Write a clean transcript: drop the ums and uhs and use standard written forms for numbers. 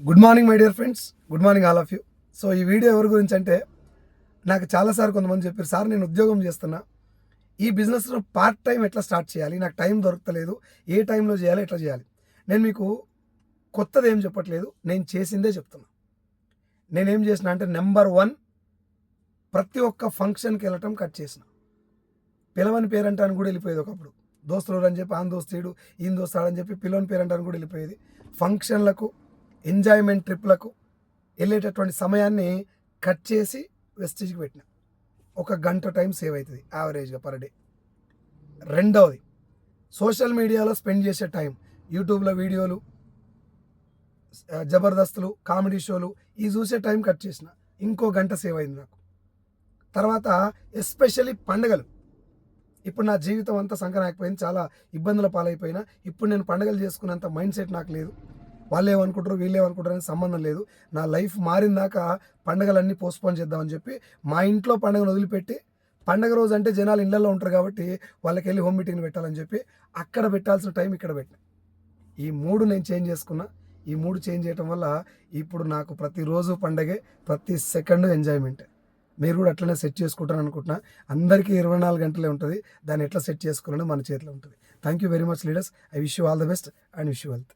Good morning my dear friends, good morning all of you. So ఈ video ఎవరి గురించి అంటే, నాకు చాలాసార్లు కొంతమంది చెప్పారు, సార్ నేను ఉద్యోగం చేస్తున్నా, ఈ బిజినెస్లో పార్ట్ టైం ఎట్లా స్టార్ట్ చేయాలి, నాకు టైం దొరకలేదు, ఏ టైంలో చేయాలి, ఎట్లా చేయాలి. నేను మీకు కొత్తది ఏం చెప్పట్లేదు, నేను చేసిందే చెప్తున్నా. నేనేం చేసిన అంటే, నెంబర్ 1, ప్రతి ఒక్క ఫంక్షన్కి వెళ్ళటం కట్ చేసిన. పిలవని పేరంటాను కూడా వెళ్ళిపోయేది ఒకప్పుడు. దోస్తులు అని చెప్పి ఆన్ దోస్తీడు ఈయన దోస్తాడని చెప్పి పిలవని పేరంటాను కూడా వెళ్ళిపోయేది. ఫంక్షన్లకు, ఎంజాయ్మెంట్ ట్రిప్లకు వెళ్ళేటటువంటి సమయాన్ని కట్ చేసి వెస్టేజ్కి పెట్టిన. 1 గంట టైం సేవ్ అవుతుంది యావరేజ్గా పర్ డే. రెండవది, సోషల్ మీడియాలో స్పెండ్ చేసే టైం, యూట్యూబ్లో వీడియోలు, జబర్దస్తులు, కామెడీ షోలు, ఈ చూసే టైం కట్ చేసిన. ఇంకో గంట సేవ్ అయింది నాకు. తర్వాత ఎస్పెషల్లీ పండుగలు. ఇప్పుడు నా జీవితం అంతా సంకనాకపోయింది, చాలా ఇబ్బందుల పాలైపోయినా. ఇప్పుడు నేను పండుగలు చేసుకునేంత మైండ్ సెట్ నాకు లేదు. వాళ్ళు ఏమనుకుంటారు, వీళ్ళు ఏమనుకుంటారు అని సంబంధం లేదు. నా లైఫ్ మారిందాక పండుగలన్నీ పోస్ట్పోన్ చేద్దామని చెప్పి మా ఇంట్లో పండుగను వదిలిపెట్టి, పండుగ రోజు అంటే జనాలు ఇళ్లలో ఉంటారు కాబట్టి వాళ్ళకి వెళ్ళి హోమ్ మీటింగ్లు పెట్టాలని చెప్పి అక్కడ పెట్టాల్సిన టైం ఇక్కడ పెట్టిన. ఈ 3 నేను చేంజ్ చేసుకున్నా. ఈ 3 చేంజ్ చేయడం వల్ల ఇప్పుడు నాకు ప్రతిరోజు పండగే, ప్రతి సెకండ్ ఎంజాయ్మెంటే. మీరు కూడా అట్లనే సెట్ చేసుకుంటారని అనుకుంటున్నా. అందరికీ 24 గంటలే ఉంటుంది. దాన్ని ఎట్లా సెట్ చేసుకోవాలని మన చేతిలో ఉంటుంది. Thank you very much leaders. I wish you all the best and wish you health.